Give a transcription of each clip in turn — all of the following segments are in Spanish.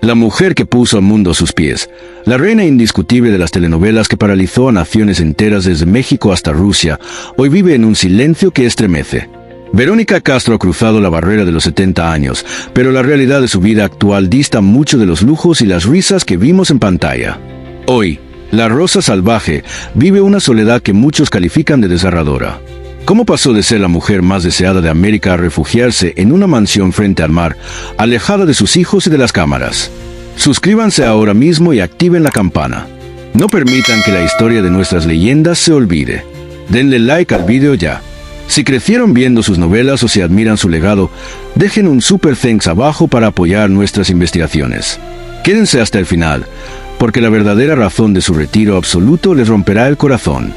La mujer que puso al mundo a sus pies, la reina indiscutible de las telenovelas que paralizó a naciones enteras desde México hasta Rusia, hoy vive en un silencio que estremece. Verónica Castro ha cruzado la barrera de los 70 años, pero la realidad de su vida actual dista mucho de los lujos y las risas que vimos en pantalla. Hoy, la Rosa Salvaje vive una soledad que muchos califican de desgarradora. ¿Cómo pasó de ser la mujer más deseada de América a refugiarse en una mansión frente al mar, alejada de sus hijos y de las cámaras? Suscríbanse ahora mismo y activen la campana. No permitan que la historia de nuestras leyendas se olvide. Denle like al video ya. Si crecieron viendo sus novelas o si admiran su legado, dejen un super thanks abajo para apoyar nuestras investigaciones. Quédense hasta el final, porque la verdadera razón de su retiro absoluto les romperá el corazón.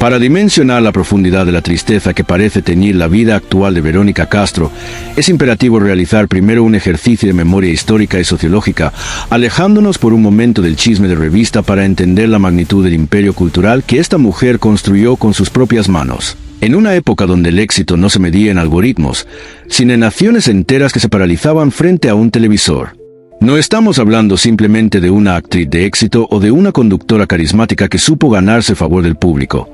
Para dimensionar la profundidad de la tristeza que parece teñir la vida actual de Verónica Castro, es imperativo realizar primero un ejercicio de memoria histórica y sociológica, alejándonos por un momento del chisme de revista para entender la magnitud del imperio cultural que esta mujer construyó con sus propias manos. En una época donde el éxito no se medía en algoritmos, sino en naciones enteras que se paralizaban frente a un televisor. No estamos hablando simplemente de una actriz de éxito o de una conductora carismática que supo ganarse el favor del público.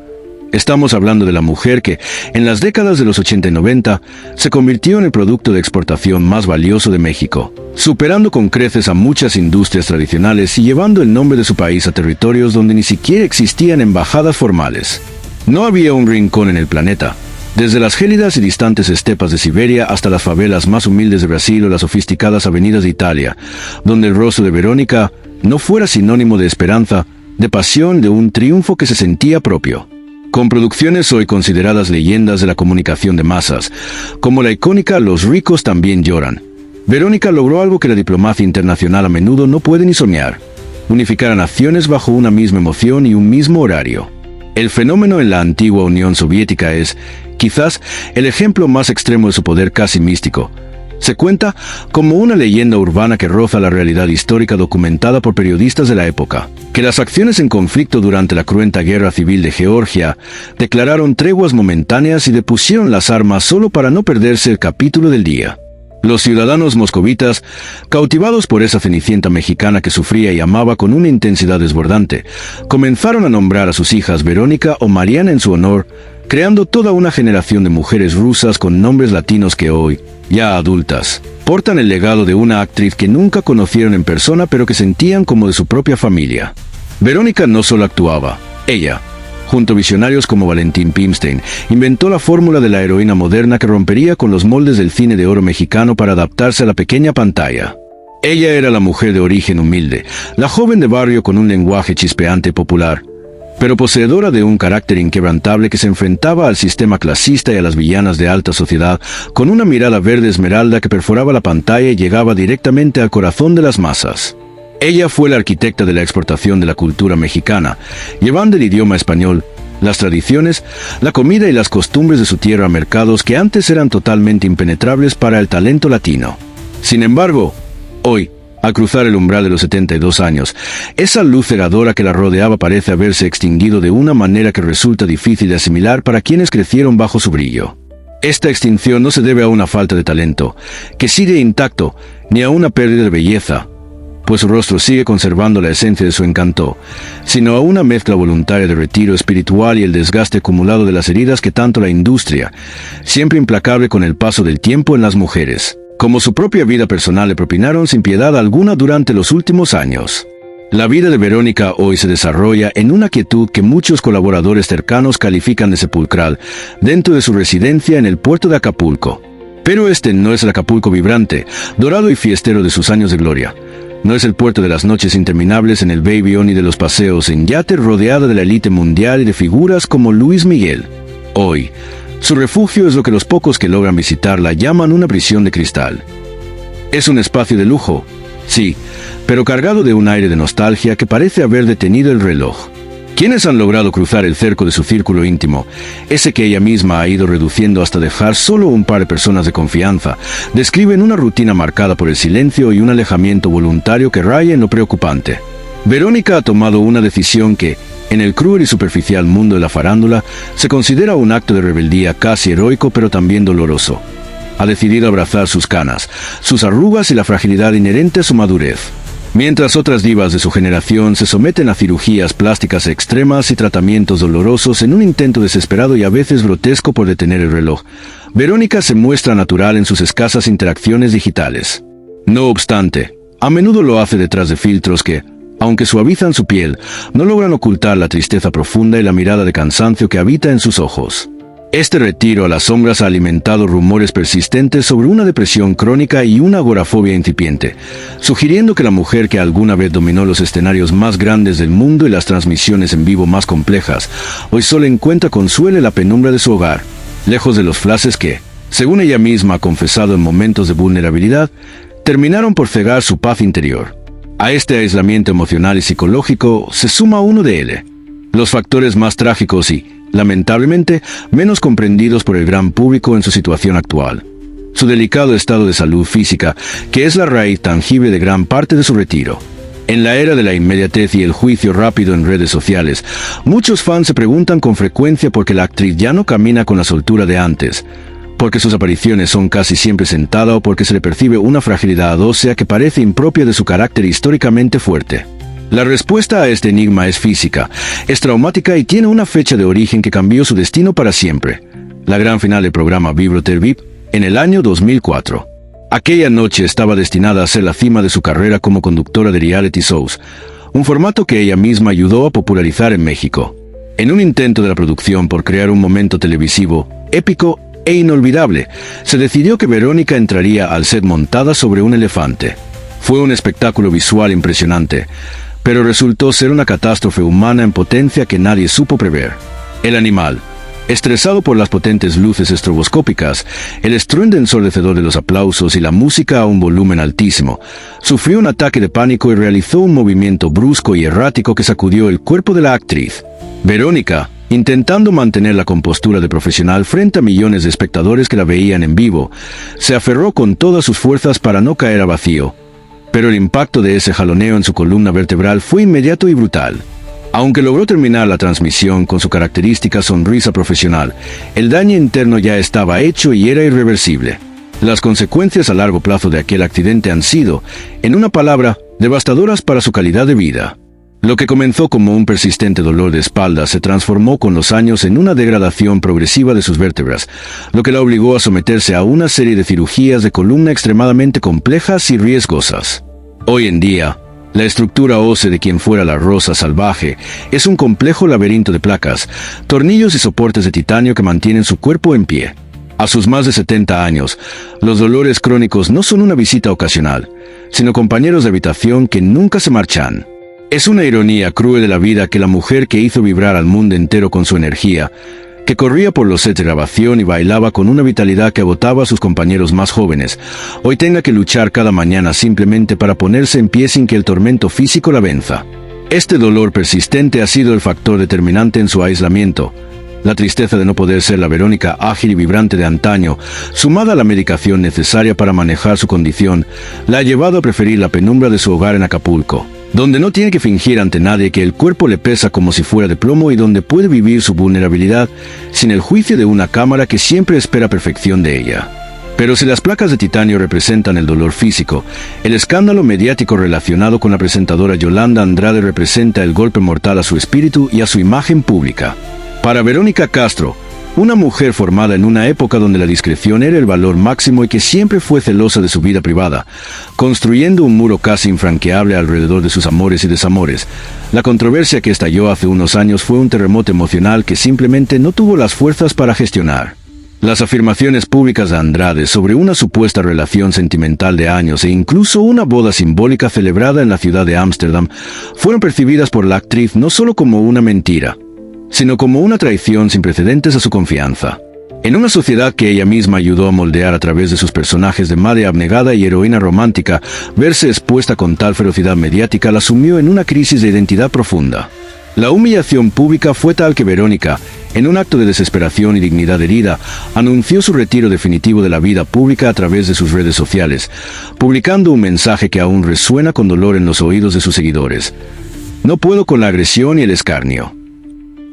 Estamos hablando de la mujer que, en las décadas de los 80 y 90, se convirtió en el producto de exportación más valioso de México, superando con creces a muchas industrias tradicionales y llevando el nombre de su país a territorios donde ni siquiera existían embajadas formales. No había un rincón en el planeta, desde las gélidas y distantes estepas de Siberia hasta las favelas más humildes de Brasil o las sofisticadas avenidas de Italia, donde el rostro de Verónica no fuera sinónimo de esperanza, de pasión, de un triunfo que se sentía propio. Con producciones hoy consideradas leyendas de la comunicación de masas, como la icónica Los ricos también lloran, Verónica logró algo que la diplomacia internacional a menudo no puede ni soñar: unificar a naciones bajo una misma emoción y un mismo horario. El fenómeno en la antigua Unión Soviética es, quizás, el ejemplo más extremo de su poder casi místico. Se cuenta como una leyenda urbana que roza la realidad histórica documentada por periodistas de la época, que las acciones en conflicto durante la cruenta guerra civil de Georgia declararon treguas momentáneas y depusieron las armas solo para no perderse el capítulo del día. Los ciudadanos moscovitas, cautivados por esa cenicienta mexicana que sufría y amaba con una intensidad desbordante, comenzaron a nombrar a sus hijas Verónica o Mariana en su honor, creando toda una generación de mujeres rusas con nombres latinos que hoy, ya adultas, portan el legado de una actriz que nunca conocieron en persona pero que sentían como de su propia familia. Verónica no solo actuaba, ella, junto a visionarios como Valentín Pimstein, inventó la fórmula de la heroína moderna que rompería con los moldes del cine de oro mexicano para adaptarse a la pequeña pantalla. Ella era la mujer de origen humilde, la joven de barrio con un lenguaje chispeante y popular, pero poseedora de un carácter inquebrantable que se enfrentaba al sistema clasista y a las villanas de alta sociedad con una mirada verde esmeralda que perforaba la pantalla y llegaba directamente al corazón de las masas. Ella fue la arquitecta de la exportación de la cultura mexicana, llevando el idioma español, las tradiciones, la comida y las costumbres de su tierra a mercados que antes eran totalmente impenetrables para el talento latino. Sin embargo, hoy, al cruzar el umbral de los 72 años, esa luz cegadora que la rodeaba parece haberse extinguido de una manera que resulta difícil de asimilar para quienes crecieron bajo su brillo. Esta extinción no se debe a una falta de talento, que sigue intacto, ni a una pérdida de belleza, pues su rostro sigue conservando la esencia de su encanto, sino a una mezcla voluntaria de retiro espiritual y el desgaste acumulado de las heridas que tanto la industria, siempre implacable con el paso del tiempo en las mujeres, como su propia vida personal le propinaron sin piedad alguna durante los últimos años. La vida de Verónica hoy se desarrolla en una quietud que muchos colaboradores cercanos califican de sepulcral, dentro de su residencia en el puerto de Acapulco. Pero este no es el Acapulco vibrante, dorado y fiestero de sus años de gloria. No es el puerto de las noches interminables en el Baby O ni de los paseos en yate rodeada de la élite mundial y de figuras como Luis Miguel. Hoy, su refugio es lo que los pocos que logran visitarla llaman una prisión de cristal. Es un espacio de lujo, sí, pero cargado de un aire de nostalgia que parece haber detenido el reloj. Quienes han logrado cruzar el cerco de su círculo íntimo, ese que ella misma ha ido reduciendo hasta dejar solo un par de personas de confianza, describen una rutina marcada por el silencio y un alejamiento voluntario que raya en lo preocupante. Verónica ha tomado una decisión que, en el cruel y superficial mundo de la farándula, se considera un acto de rebeldía casi heroico pero también doloroso. Ha decidido abrazar sus canas, sus arrugas y la fragilidad inherente a su madurez. Mientras otras divas de su generación se someten a cirugías plásticas extremas y tratamientos dolorosos en un intento desesperado y a veces grotesco por detener el reloj, Verónica se muestra natural en sus escasas interacciones digitales. No obstante, a menudo lo hace detrás de filtros que, aunque suavizan su piel, no logran ocultar la tristeza profunda y la mirada de cansancio que habita en sus ojos. Este retiro a las sombras ha alimentado rumores persistentes sobre una depresión crónica y una agorafobia incipiente, sugiriendo que la mujer que alguna vez dominó los escenarios más grandes del mundo y las transmisiones en vivo más complejas, hoy solo encuentra consuelo en la penumbra de su hogar, lejos de los flashes que, según ella misma ha confesado en momentos de vulnerabilidad, terminaron por cegar su paz interior. A este aislamiento emocional y psicológico se suma uno de él: los factores más trágicos y, lamentablemente, menos comprendidos por el gran público en su situación actual. Su delicado estado de salud física, que es la raíz tangible de gran parte de su retiro. En la era de la inmediatez y el juicio rápido en redes sociales, muchos fans se preguntan con frecuencia por qué la actriz ya no camina con la soltura de antes, porque sus apariciones son casi siempre sentada o porque se le percibe una fragilidad ósea que parece impropia de su carácter históricamente fuerte. La respuesta a este enigma es física, es traumática y tiene una fecha de origen que cambió su destino para siempre: la gran final del programa Vibrotel VIP en el año 2004. Aquella noche estaba destinada a ser la cima de su carrera como conductora de reality shows, un formato que ella misma ayudó a popularizar en México. En un intento de la producción por crear un momento televisivo épico e inolvidable, se decidió que Verónica entraría al set montada sobre un elefante. Fue un espectáculo visual impresionante, pero resultó ser una catástrofe humana en potencia que nadie supo prever. El animal, estresado por las potentes luces estroboscópicas, el estruendo ensordecedor de los aplausos y la música a un volumen altísimo, sufrió un ataque de pánico y realizó un movimiento brusco y errático que sacudió el cuerpo de la actriz. Verónica, intentando mantener la compostura de profesional frente a millones de espectadores que la veían en vivo, se aferró con todas sus fuerzas para no caer a vacío. Pero el impacto de ese jaloneo en su columna vertebral fue inmediato y brutal. Aunque logró terminar la transmisión con su característica sonrisa profesional, el daño interno ya estaba hecho y era irreversible. Las consecuencias a largo plazo de aquel accidente han sido, en una palabra, devastadoras para su calidad de vida. Lo que comenzó como un persistente dolor de espalda se transformó con los años en una degradación progresiva de sus vértebras, lo que la obligó a someterse a una serie de cirugías de columna extremadamente complejas y riesgosas. Hoy en día, la estructura ósea de quien fuera la Rosa salvaje es un complejo laberinto de placas, tornillos y soportes de titanio que mantienen su cuerpo en pie. A sus más de 70 años, los dolores crónicos no son una visita ocasional, sino compañeros de habitación que nunca se marchan. Es una ironía cruel de la vida que la mujer que hizo vibrar al mundo entero con su energía, que corría por los sets de grabación y bailaba con una vitalidad que agotaba a sus compañeros más jóvenes, hoy tenga que luchar cada mañana simplemente para ponerse en pie sin que el tormento físico la venza. Este dolor persistente ha sido el factor determinante en su aislamiento. La tristeza de no poder ser la Verónica ágil y vibrante de antaño, sumada a la medicación necesaria para manejar su condición, la ha llevado a preferir la penumbra de su hogar en Acapulco, donde no tiene que fingir ante nadie que el cuerpo le pesa como si fuera de plomo y donde puede vivir su vulnerabilidad sin el juicio de una cámara que siempre espera perfección de ella. Pero si las placas de titanio representan el dolor físico, el escándalo mediático relacionado con la presentadora Yolanda Andrade representa el golpe mortal a su espíritu y a su imagen pública. Para Verónica Castro, una mujer formada en una época donde la discreción era el valor máximo y que siempre fue celosa de su vida privada, construyendo un muro casi infranqueable alrededor de sus amores y desamores, la controversia que estalló hace unos años fue un terremoto emocional que simplemente no tuvo las fuerzas para gestionar. Las afirmaciones públicas de Andrade sobre una supuesta relación sentimental de años e incluso una boda simbólica celebrada en la ciudad de Ámsterdam fueron percibidas por la actriz no solo como una mentira, sino como una traición sin precedentes a su confianza. En una sociedad que ella misma ayudó a moldear a través de sus personajes de madre abnegada y heroína romántica, verse expuesta con tal ferocidad mediática la sumió en una crisis de identidad profunda. La humillación pública fue tal que Verónica, en un acto de desesperación y dignidad herida, anunció su retiro definitivo de la vida pública a través de sus redes sociales, publicando un mensaje que aún resuena con dolor en los oídos de sus seguidores: "No puedo con la agresión y el escarnio".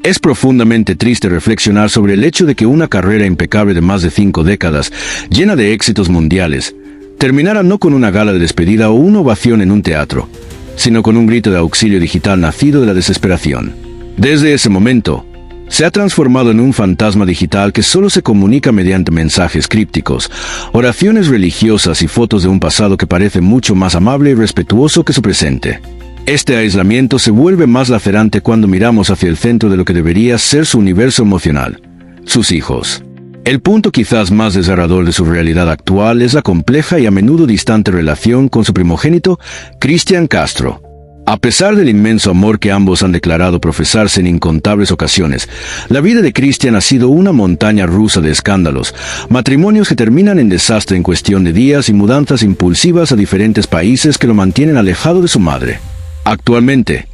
Es profundamente triste reflexionar sobre el hecho de que una carrera impecable de más de 5 décadas, llena de éxitos mundiales, terminara no con una gala de despedida o una ovación en un teatro, sino con un grito de auxilio digital nacido de la desesperación. Desde ese momento, se ha transformado en un fantasma digital que solo se comunica mediante mensajes crípticos, oraciones religiosas y fotos de un pasado que parece mucho más amable y respetuoso que su presente. Este aislamiento se vuelve más lacerante cuando miramos hacia el centro de lo que debería ser su universo emocional: sus hijos. El punto quizás más desgarrador de su realidad actual es la compleja y a menudo distante relación con su primogénito, Cristian Castro. A pesar del inmenso amor que ambos han declarado profesarse en incontables ocasiones, la vida de Cristian ha sido una montaña rusa de escándalos, matrimonios que terminan en desastre en cuestión de días y mudanzas impulsivas a diferentes países que lo mantienen alejado de su madre. Actualmente,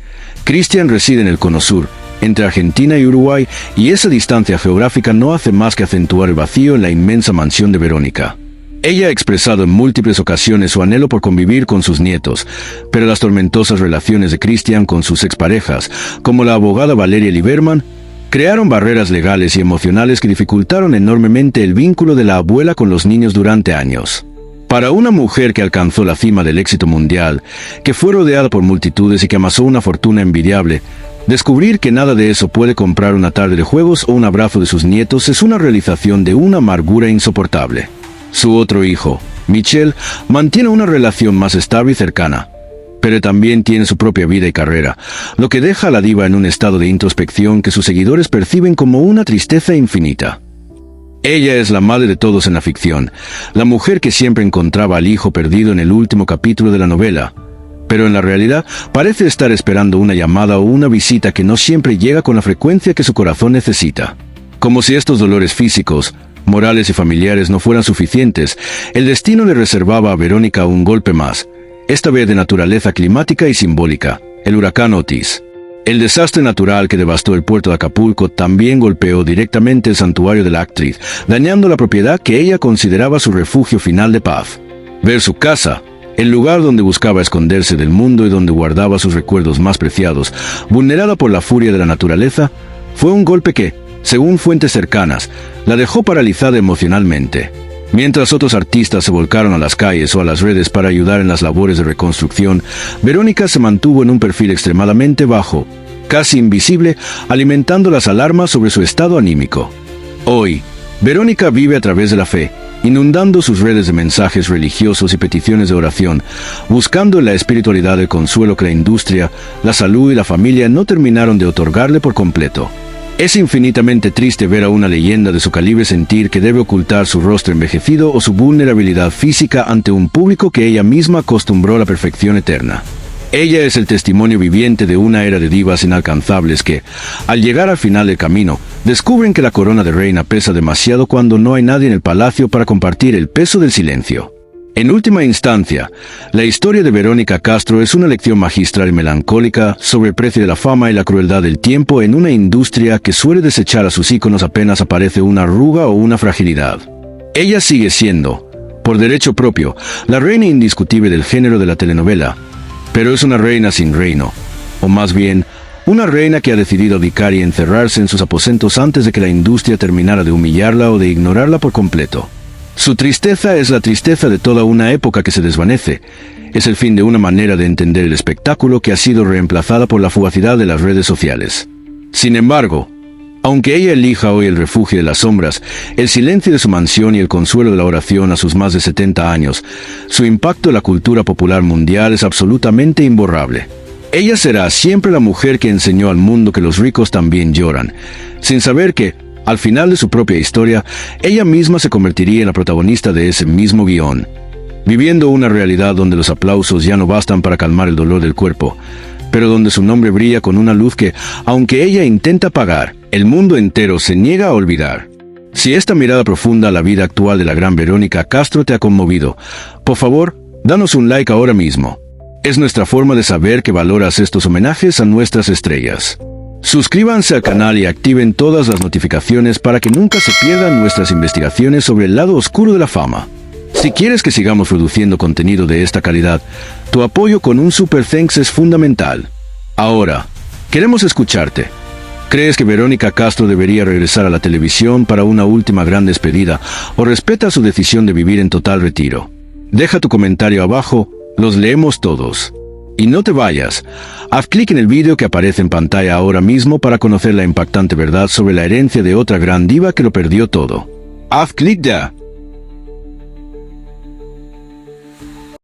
Cristian reside en el Cono Sur, entre Argentina y Uruguay, y esa distancia geográfica no hace más que acentuar el vacío en la inmensa mansión de Verónica. Ella ha expresado en múltiples ocasiones su anhelo por convivir con sus nietos, pero las tormentosas relaciones de Cristian con sus exparejas, como la abogada Valeria Liberman, crearon barreras legales y emocionales que dificultaron enormemente el vínculo de la abuela con los niños durante años. Para una mujer que alcanzó la cima del éxito mundial, que fue rodeada por multitudes y que amasó una fortuna envidiable, descubrir que nada de eso puede comprar una tarde de juegos o un abrazo de sus nietos es una realización de una amargura insoportable. Su otro hijo, Michel, mantiene una relación más estable y cercana, pero también tiene su propia vida y carrera, lo que deja a la diva en un estado de introspección que sus seguidores perciben como una tristeza infinita. Ella es la madre de todos en la ficción, la mujer que siempre encontraba al hijo perdido en el último capítulo de la novela, pero en la realidad parece estar esperando una llamada o una visita que no siempre llega con la frecuencia que su corazón necesita. Como si estos dolores físicos, morales y familiares no fueran suficientes, el destino le reservaba a Verónica un golpe más, esta vez de naturaleza climática y simbólica: el huracán Otis. El desastre natural que devastó el puerto de Acapulco también golpeó directamente el santuario de la actriz, dañando la propiedad que ella consideraba su refugio final de paz. Ver su casa, el lugar donde buscaba esconderse del mundo y donde guardaba sus recuerdos más preciados, vulnerada por la furia de la naturaleza, fue un golpe que, según fuentes cercanas, la dejó paralizada emocionalmente. Mientras otros artistas se volcaron a las calles o a las redes para ayudar en las labores de reconstrucción, Verónica se mantuvo en un perfil extremadamente bajo, casi invisible, alimentando las alarmas sobre su estado anímico. Hoy, Verónica vive a través de la fe, inundando sus redes de mensajes religiosos y peticiones de oración, buscando en la espiritualidad el consuelo que la industria, la salud y la familia no terminaron de otorgarle por completo. Es infinitamente triste ver a una leyenda de su calibre sentir que debe ocultar su rostro envejecido o su vulnerabilidad física ante un público que ella misma acostumbró a la perfección eterna. Ella es el testimonio viviente de una era de divas inalcanzables que, al llegar al final del camino, descubren que la corona de reina pesa demasiado cuando no hay nadie en el palacio para compartir el peso del silencio. En última instancia, la historia de Verónica Castro es una lección magistral y melancólica sobre el precio de la fama y la crueldad del tiempo en una industria que suele desechar a sus íconos apenas aparece una arruga o una fragilidad. Ella sigue siendo, por derecho propio, la reina indiscutible del género de la telenovela, pero es una reina sin reino, o más bien, una reina que ha decidido abdicar y encerrarse en sus aposentos antes de que la industria terminara de humillarla o de ignorarla por completo. Su tristeza es la tristeza de toda una época que se desvanece. Es el fin de una manera de entender el espectáculo que ha sido reemplazada por la fugacidad de las redes sociales. Sin embargo, aunque ella elija hoy el refugio de las sombras, el silencio de su mansión y el consuelo de la oración a sus más de 70 años, su impacto en la cultura popular mundial es absolutamente imborrable. Ella será siempre la mujer que enseñó al mundo que los ricos también lloran, sin saber que, al final de su propia historia, ella misma se convertiría en la protagonista de ese mismo guión, viviendo una realidad donde los aplausos ya no bastan para calmar el dolor del cuerpo, pero donde su nombre brilla con una luz que, aunque ella intenta apagar, el mundo entero se niega a olvidar. Si esta mirada profunda a la vida actual de la gran Verónica Castro te ha conmovido, por favor, danos un like ahora mismo. Es nuestra forma de saber que valoras estos homenajes a nuestras estrellas. Suscríbanse al canal y activen todas las notificaciones para que nunca se pierdan nuestras investigaciones sobre el lado oscuro de la fama. Si quieres que sigamos produciendo contenido de esta calidad, tu apoyo con un super thanks es fundamental. Ahora, queremos escucharte. ¿Crees que Verónica Castro debería regresar a la televisión para una última gran despedida o respeta su decisión de vivir en total retiro? Deja tu comentario abajo, los leemos todos. Y no te vayas. Haz clic en el vídeo que aparece en pantalla ahora mismo para conocer la impactante verdad sobre la herencia de otra gran diva que lo perdió todo. Haz clic ya.